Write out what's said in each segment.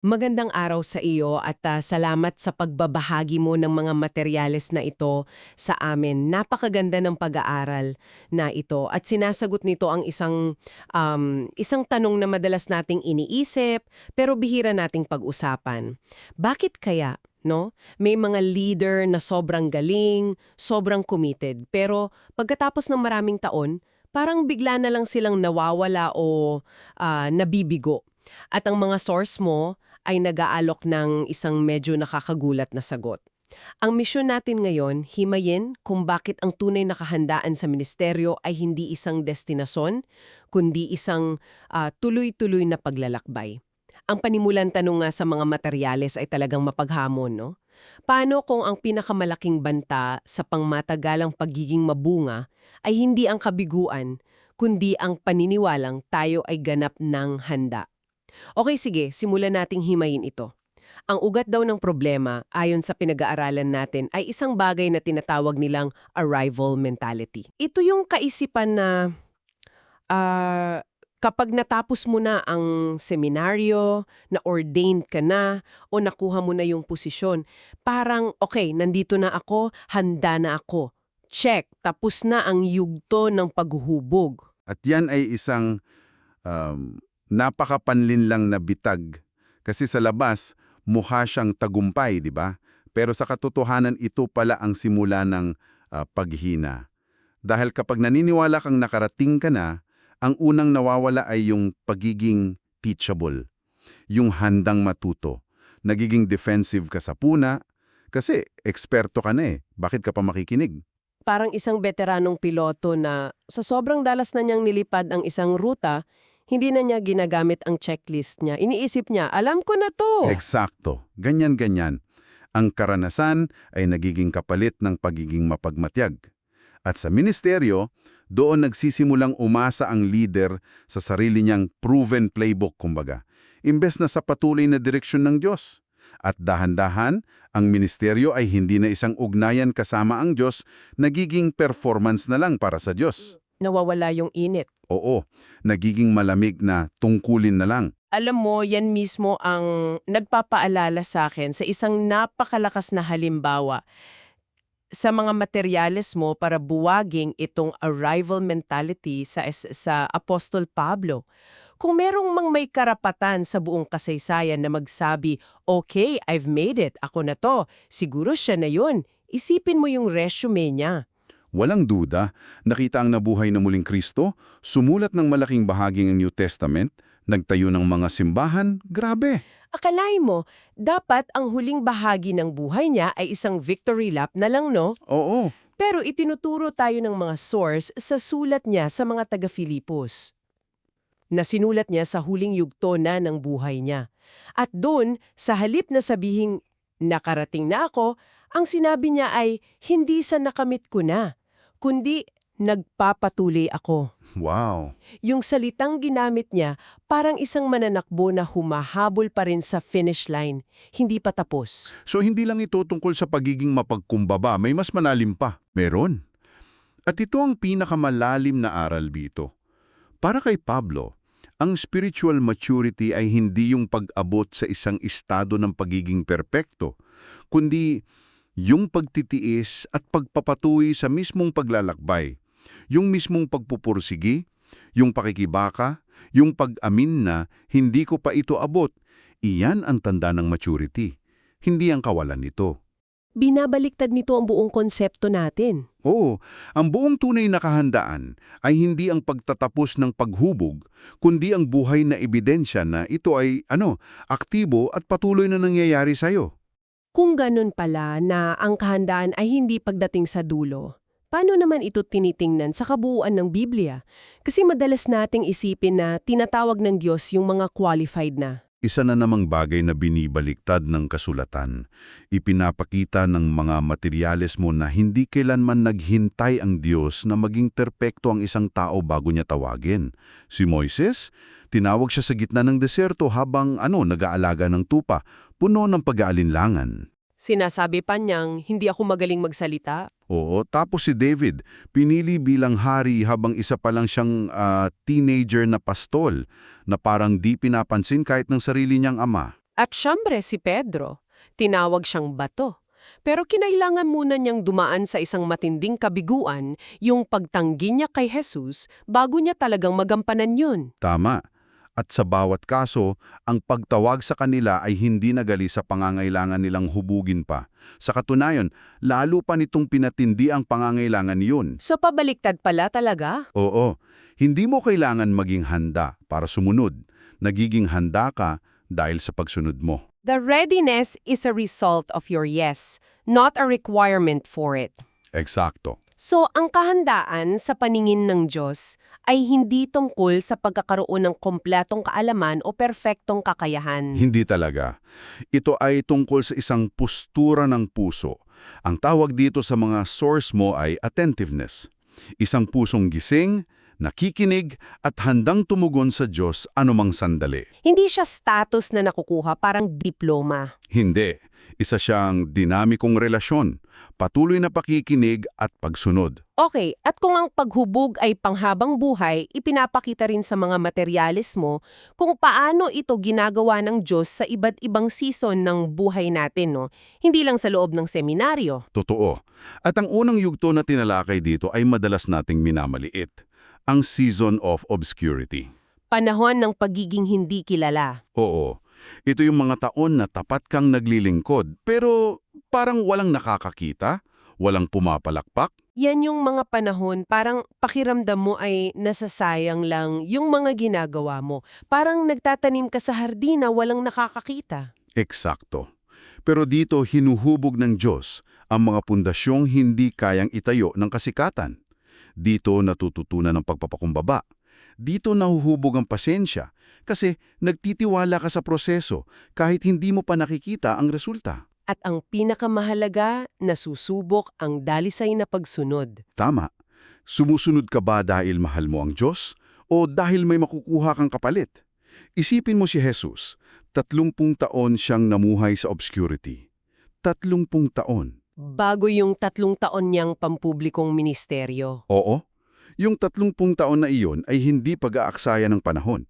Magandang araw sa iyo at salamat sa pagbabahagi mo ng mga materyales na ito sa amin. Napakaganda ng pag-aaral na ito at sinasagot nito ang isang tanong na madalas nating iniisip pero bihira nating pag-usapan. Bakit kaya? No? May mga leader na sobrang galing, sobrang committed, pero pagkatapos ng maraming taon, parang bigla na lang silang nawawala o nabibigo. At ang mga source mo ay nag-aalok ng isang medyo nakakagulat na sagot. Ang misyon natin ngayon, himayin kung bakit ang tunay na kahandaan sa ministeryo ay hindi isang destinasyon, kundi isang tuloy-tuloy na paglalakbay. Ang panimulan tanong nga sa mga materyales ay talagang mapaghamon, no? Paano kung ang pinakamalaking banta sa pangmatagalang pagiging mabunga ay hindi ang kabiguan, kundi ang paniniwalang tayo ay ganap ng handa? Okay, sige, simulan nating himayin ito. Ang ugat daw ng problema, ayon sa pinag-aaralan natin, ay isang bagay na tinatawag nilang arrival mentality. Ito yung kaisipan na ah, kapag natapos mo na ang seminaryo, na-ordained ka na, o nakuha mo na yung posisyon, parang, okay, nandito na ako, handa na ako. Check, tapos na ang yugto ng paghuhubog. At yan ay isang napakapanlinlang na bitag. Kasi sa labas, mukha siyang tagumpay, di ba? Pero sa katotohanan, ito pala ang simula ng paghina. Dahil kapag naniniwala kang nakarating ka na, ang unang nawawala ay yung pagiging teachable, yung handang matuto. Nagiging defensive ka sa puna, kasi eksperto ka na eh. Bakit ka pa makikinig? Parang isang veteranong piloto na sa sobrang dalas na niyang nilipad ang isang ruta, hindi na niya ginagamit ang checklist niya. Iniisip niya, alam ko na to. Eksakto. Ganyan-ganyan. Ang karanasan ay nagiging kapalit ng pagiging mapagmatyag. At sa ministeryo, doon nagsisimulang umasa ang leader sa sarili niyang proven playbook, kumbaga. Imbes na sa patuloy na direksyon ng Diyos. At dahan-dahan, ang ministeryo ay hindi na isang ugnayan kasama ang Diyos, nagiging performance na lang para sa Diyos. Nawawala yung init. Oo, nagiging malamig na tungkulin na lang. Alam mo, yan mismo ang nagpapaalala sa akin sa isang napakalakas na halimbawa sa mga materyales mo para buwaging itong arrival mentality sa Apostol Pablo. Kung merong may karapatan sa buong kasaysayan na magsabi, okay, I've made it, ako na to, siguro siya na yun. Isipin mo yung resume niya. Walang duda, nakita ang nabuhay na muling Kristo, sumulat ng malaking bahagi ng New Testament, nagtayo ng mga simbahan, grabe. Akalain mo, dapat ang huling bahagi ng buhay niya ay isang victory lap na lang, no? Oo, Pero itinuturo tayo ng mga source sa sulat niya sa mga taga-Filipos, na sinulat niya sa huling yugto na ng buhay niya. At doon, sa halip na sabihing, nakarating na ako, ang sinabi niya ay, hindi sa nakamit ko na, kundi nagpapatuloy ako. wow. Yung salitang ginamit niya, parang isang mananakbo na humahabol pa rin sa finish line, hindi pa tapos. So hindi lang ito tungkol sa pagiging mapagkumbaba, may mas malalim pa. Meron. At ito ang pinakamalalim na aral dito. Para kay Pablo, ang spiritual maturity ay hindi yung pag-abot sa isang estado ng pagiging perpekto, kundi yung pagtitiis at pagpapatuloy sa mismong paglalakbay, yung mismong pagpupursigi, yung pakikibaka, yung pag-amin na hindi ko pa ito abot. Iyan ang tanda ng maturity, hindi ang kawalan nito. Binabaliktad nito ang buong konsepto natin. Oo, ang buong tunay na kahandaan ay hindi ang pagtatapos ng paghubog, kundi ang buhay na ebidensya na ito ay aktibo at patuloy na nangyayari sa'yo. Kung ganun pala na ang kahandaan ay hindi pagdating sa dulo, paano naman ito tinitingnan sa kabuuan ng Biblia? Kasi madalas nating isipin na tinatawag ng Diyos yung mga qualified na. Isa na namang bagay na binibaliktad ng kasulatan. Ipinapakita ng mga materyales mo na hindi kailanman naghintay ang Diyos na maging perpekto ang isang tao bago niya tawagin. Si Moises, tinawag siya sa gitna ng deserto habang nag-aalaga ng tupa, puno ng pag-aalinlangan. Sinasabi pa niyang, hindi ako magaling magsalita. Oo, tapos si David, pinili bilang hari habang isa pa lang siyang teenager na pastol na parang di pinapansin kahit ng sarili niyang ama. At syempre si Pedro, tinawag siyang bato. Pero kinailangan muna niyang dumaan sa isang matinding kabiguan, yung pagtanggi niya kay Jesus, bago niya talagang magampanan yun. Tama. At sa bawat kaso, ang pagtawag sa kanila ay hindi nagali sa pangangailangan nilang hubugin pa. Sa katunayan, lalo pa nitong pinatindi ang pangangailangan yun. So pabaliktad pala talaga? Oo, hindi mo kailangan maging handa para sumunod. Nagiging handa ka dahil sa pagsunod mo. The readiness is a result of your yes, not a requirement for it. Eksakto. So, ang kahandaan sa paningin ng Diyos ay hindi tungkol sa pagkakaroon ng kompletong kaalaman o perpektong kakayahan. Hindi talaga. Ito ay tungkol sa isang postura ng puso. Ang tawag dito sa mga source mo ay attentiveness. Isang pusong gising, nakikinig at handang tumugon sa Diyos anumang sandali. Hindi siya status na nakukuha, parang diploma. Hindi. Isa siyang dinamikong relasyon, patuloy na pakikinig at pagsunod. Okay, at kung ang paghubog ay panghabang buhay, ipinapakita rin sa mga materyales mo kung paano ito ginagawa ng Diyos sa iba't ibang season ng buhay natin, no? Hindi lang sa loob ng seminaryo. Totoo. At ang unang yugto na tinalakay dito ay madalas nating minamaliit. Ang season of obscurity. Panahon ng pagiging hindi kilala. Oo. Ito yung mga taon na tapat kang naglilingkod pero parang walang nakakakita, walang pumapalakpak. Yan yung mga panahon, parang pakiramdam mo ay nasasayang lang yung mga ginagawa mo. Parang nagtatanim ka sa hardin na walang nakakakita. Eksakto. Pero dito hinuhubog ng Diyos ang mga pundasyong hindi kayang itayo ng kasikatan. Dito natututunan ng pagpapakumbaba. Dito nahuhubog ang pasensya kasi nagtitiwala ka sa proseso kahit hindi mo pa nakikita ang resulta. At ang pinakamahalaga, nasusubok ang dalisay na pagsunod. Tama. Sumusunod ka ba dahil mahal mo ang Diyos o dahil may makukuha kang kapalit? Isipin mo si Jesus, 30 taon siyang namuhay sa obscurity. 30 taon. Bago yung 3 taon niyang pampublikong ministeryo. Oo, yung 30 taon na iyon ay hindi pag-aaksaya ng panahon.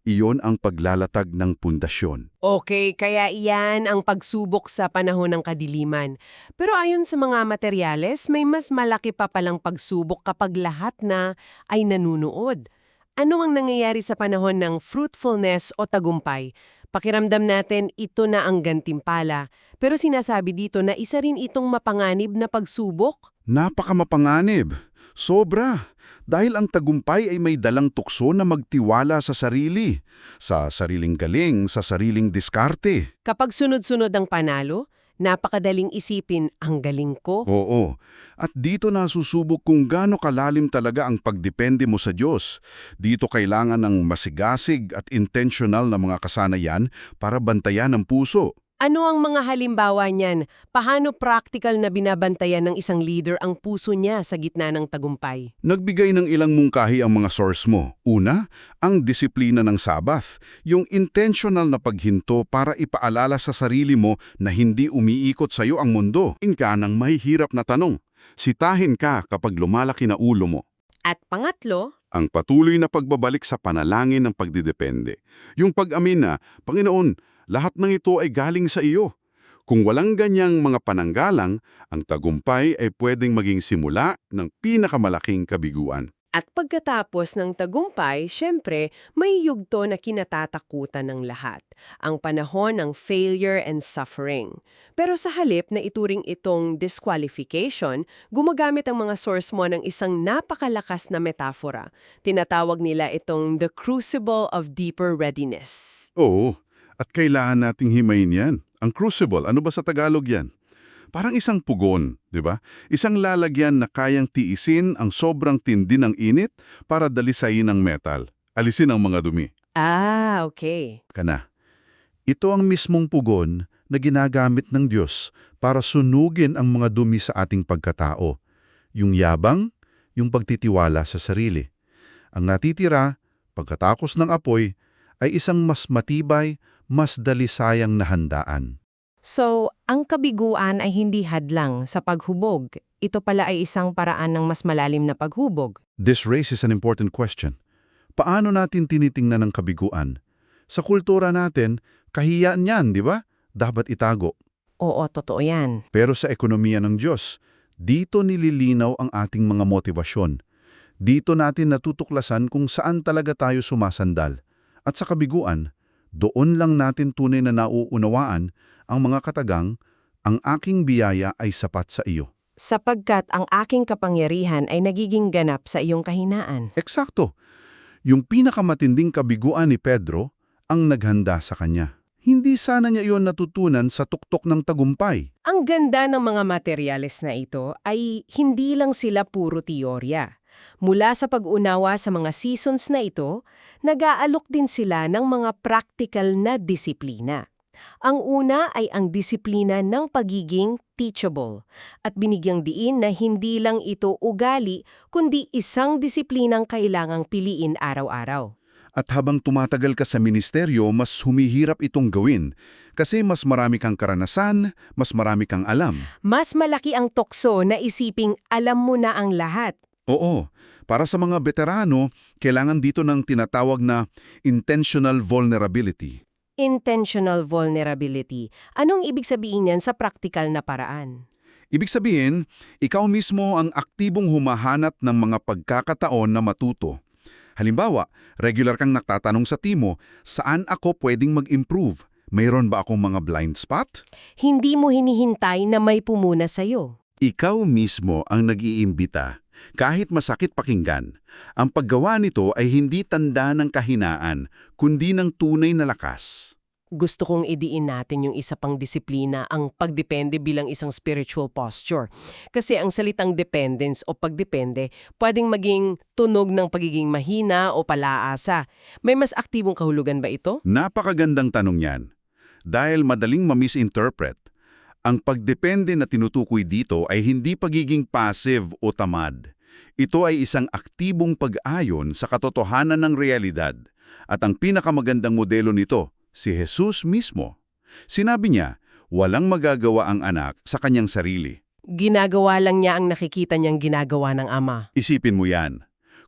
Iyon ang paglalatag ng pundasyon. Okay, kaya iyan ang pagsubok sa panahon ng kadiliman. Pero ayon sa mga materyales, may mas malaki pa palang pagsubok kapag lahat na ay nanunood. Ano ang nangyayari sa panahon ng fruitfulness o tagumpay? Pakiramdam natin ito na ang gantimpala. Pero sinasabi dito na isa rin itong mapanganib na pagsubok. Napakamapanganib. Sobra. Dahil ang tagumpay ay may dalang tukso na magtiwala sa sarili, sa sariling galing, sa sariling diskarte. Kapag sunod-sunod ang panalo, napakadaling isipin ang galing ko. Oo. At dito nasusubok kung gaano kalalim talaga ang pagdepende mo sa Diyos. Dito kailangan ng masigasig at intentional na mga kasanayan para bantayan ang puso. Ano ang mga halimbawa niyan? Paano practical na binabantayan ng isang leader ang puso niya sa gitna ng tagumpay? Nagbigay ng ilang mungkahi ang mga source mo. Una, ang disiplina ng Sabbath, yung intentional na paghinto para ipaalala sa sarili mo na hindi umiikot sa iyo ang mundo. Ka ng mahihirap na tanong. Sitahin ka kapag lumalaki na ulo mo. At pangatlo, Ang patuloy na pagbabalik sa panalangin ng pagdidepende. Yung pag-amin na, Panginoon, lahat ng ito ay galing sa iyo. Kung walang ganyang mga pananggalang, ang tagumpay ay pwedeng maging simula ng pinakamalaking kabiguan. at pagkatapos ng tagumpay, syempre, may yugto na kinatatakutan ng lahat, ang panahon ng failure and suffering. Pero sa halip na ituring itong disqualification, gumagamit ang mga source mo ng isang napakalakas na metafora. Tinatawag nila itong the crucible of deeper readiness. Oo, at kailangan nating himayin yan. Ang crucible, ano ba sa Tagalog yan? Parang isang pugon, di ba? Isang lalagyan na kayang tiisin ang sobrang tindi ng init para dalisayin ang metal. Alisin ang mga dumi. Ah, okay. Kana. Ito ang mismong pugon na ginagamit ng Diyos para sunugin ang mga dumi sa ating pagkatao. Yung yabang, yung pagtitiwala sa sarili. Ang natitira, pagkatapos ng apoy, ay isang mas matibay, mas dalisayang na handaan. So, ang kabiguan ay hindi hadlang sa paghubog. Ito pala ay isang paraan ng mas malalim na paghubog. This raises an important question. Paano natin tinitingnan ang kabiguan? Sa kultura natin, kahiyaan yan, di ba? Dapat itago. Oo, totoo yan. Pero sa ekonomiya ng Diyos, dito nililinaw ang ating mga motibasyon. Dito natin natutuklasan kung saan talaga tayo sumasandal. At sa kabiguan, doon lang natin tunay na nauunawaan ang mga katagang, ang aking biyaya ay sapat sa iyo. Sapagkat ang aking kapangyarihan ay nagiging ganap sa iyong kahinaan. Eksakto. Yung pinakamatinding kabiguan ni Pedro ang naghanda sa kanya. Hindi sana niya iyon natutunan sa tuktok ng tagumpay. Ang ganda ng mga materyales na ito ay hindi lang sila puro teorya. Mula sa pag-unawa sa mga seasons na ito, nag-aalok din sila ng mga practical na disiplina. Ang una ay ang disiplina ng pagiging teachable at binigyang diin na hindi lang ito ugali kundi isang disiplinang kailangang piliin araw-araw. At habang tumatagal ka sa ministeryo, mas humihirap itong gawin. Kasi mas marami kang karanasan, mas marami kang alam. Mas malaki ang tukso na isiping alam mo na ang lahat. Oo, para sa mga veterano, kailangan dito ng tinatawag na intentional vulnerability. Intentional vulnerability. Anong ibig sabihin yan sa praktikal na paraan? Ibig sabihin, ikaw mismo ang aktibong humahanap ng mga pagkakataon na matuto. Halimbawa, regular kang nagtatanong sa timo, saan ako pwedeng mag-improve? Mayroon ba akong mga blind spot? Hindi mo hinihintay na may pumuna sa'yo. Ikaw mismo ang nag-iimbita. Kahit masakit pakinggan, ang paggawa nito ay hindi tanda ng kahinaan, kundi ng tunay na lakas. Gusto kong idiin natin yung isa pang disiplina, ang pagdepende bilang isang spiritual posture. Kasi ang salitang dependence o pagdepende, pwedeng maging tunog ng pagiging mahina o palaasa. May mas aktibong kahulugan ba ito? Napakagandang tanong yan. Dahil madaling ma-misinterpret, ang pagdepende na tinutukoy dito ay hindi pagiging passive o tamad. Ito ay isang aktibong pag-ayon sa katotohanan ng realidad. At ang pinakamagandang modelo nito, si Jesus mismo. Sinabi niya, walang magagawa ang anak sa kanyang sarili. Ginagawa lang niya ang nakikita niyang ginagawa ng Ama. Isipin mo yan.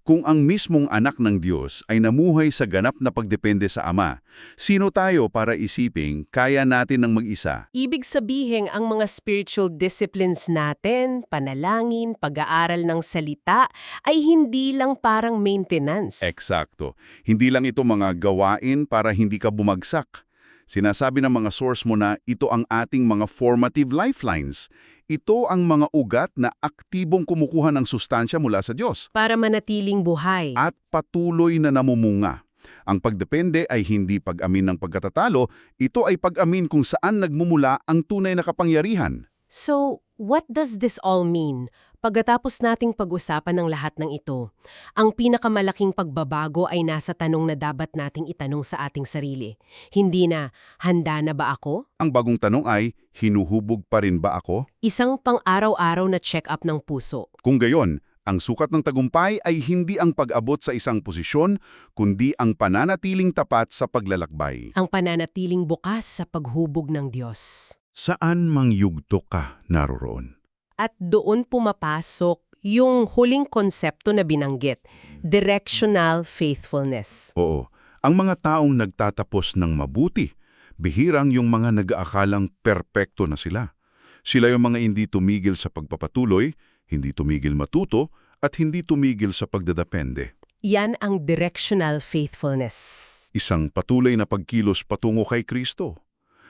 Kung ang mismong anak ng Diyos ay namuhay sa ganap na pagdepende sa Ama, sino tayo para isiping kaya natin ng mag-isa? Ibig sabihin ang mga spiritual disciplines natin, panalangin, pag-aaral ng salita, ay hindi lang parang maintenance. Eksakto. Hindi lang ito mga gawain para hindi ka bumagsak. Sinasabi ng mga source mo na ito ang ating mga formative lifelines. Ito ang mga ugat na aktibong kumukuha ng sustansya mula sa Diyos. Para manatiling buhay. At patuloy na namumunga. Ang pagdepende ay hindi pag-amin ng pagkatatalo, ito ay pag-amin kung saan nagmumula ang tunay na kapangyarihan. So, what does this all mean? Pagkatapos nating pag-usapan ng lahat ng ito, ang pinakamalaking pagbabago ay nasa tanong na dapat nating itanong sa ating sarili. Hindi na, handa na ba ako? Ang bagong tanong ay, hinuhubog pa rin ba ako? Isang pang-araw-araw na check-up ng puso. Kung gayon, ang sukat ng tagumpay ay hindi ang pag-abot sa isang posisyon, kundi ang pananatiling tapat sa paglalakbay. Ang pananatiling bukas sa paghubog ng Diyos. Saan mang yugto ka naroroon? At doon pumapasok yung huling konsepto na binanggit, directional faithfulness. Oo, ang mga taong nagtatapos ng mabuti, bihirang yung mga nag-aakalang perpekto na sila. Sila yung mga hindi tumigil sa pagpapatuloy, hindi tumigil matuto, at hindi tumigil sa pagdadepende. Yan ang directional faithfulness. Isang patuloy na pagkilos patungo kay Kristo.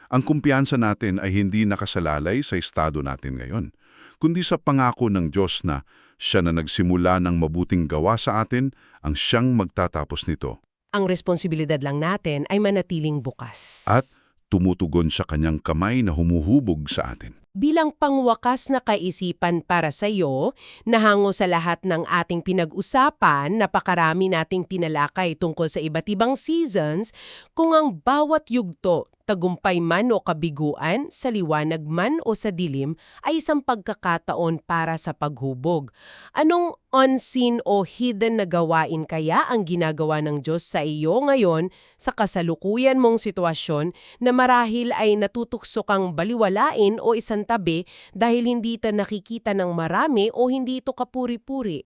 Ang kumpiyansa natin ay hindi nakasalalay sa estado natin ngayon, kundi sa pangako ng Diyos na siya na nagsimula ng mabuting gawa sa atin ang siyang magtatapos nito. Ang responsibilidad lang natin ay manatiling bukas. At tumutugon sa kanyang kamay na humuhubog sa atin. Bilang pangwakas na kaisipan para sa iyo, nahango sa lahat ng ating pinag-usapan, napakarami nating tinalakay tungkol sa iba't ibang seasons, kung ang bawat yugto, tagumpay man o kabiguan, sa liwanag man o sa dilim, ay isang pagkakataon para sa paghubog. Anong unseen o hidden na gawain kaya ang ginagawa ng Diyos sa iyo ngayon sa kasalukuyan mong sitwasyon na marahil ay natutokso kang baliwalain o isang tabi dahil hindi ito nakikita ng marami o hindi ito kapuri-puri?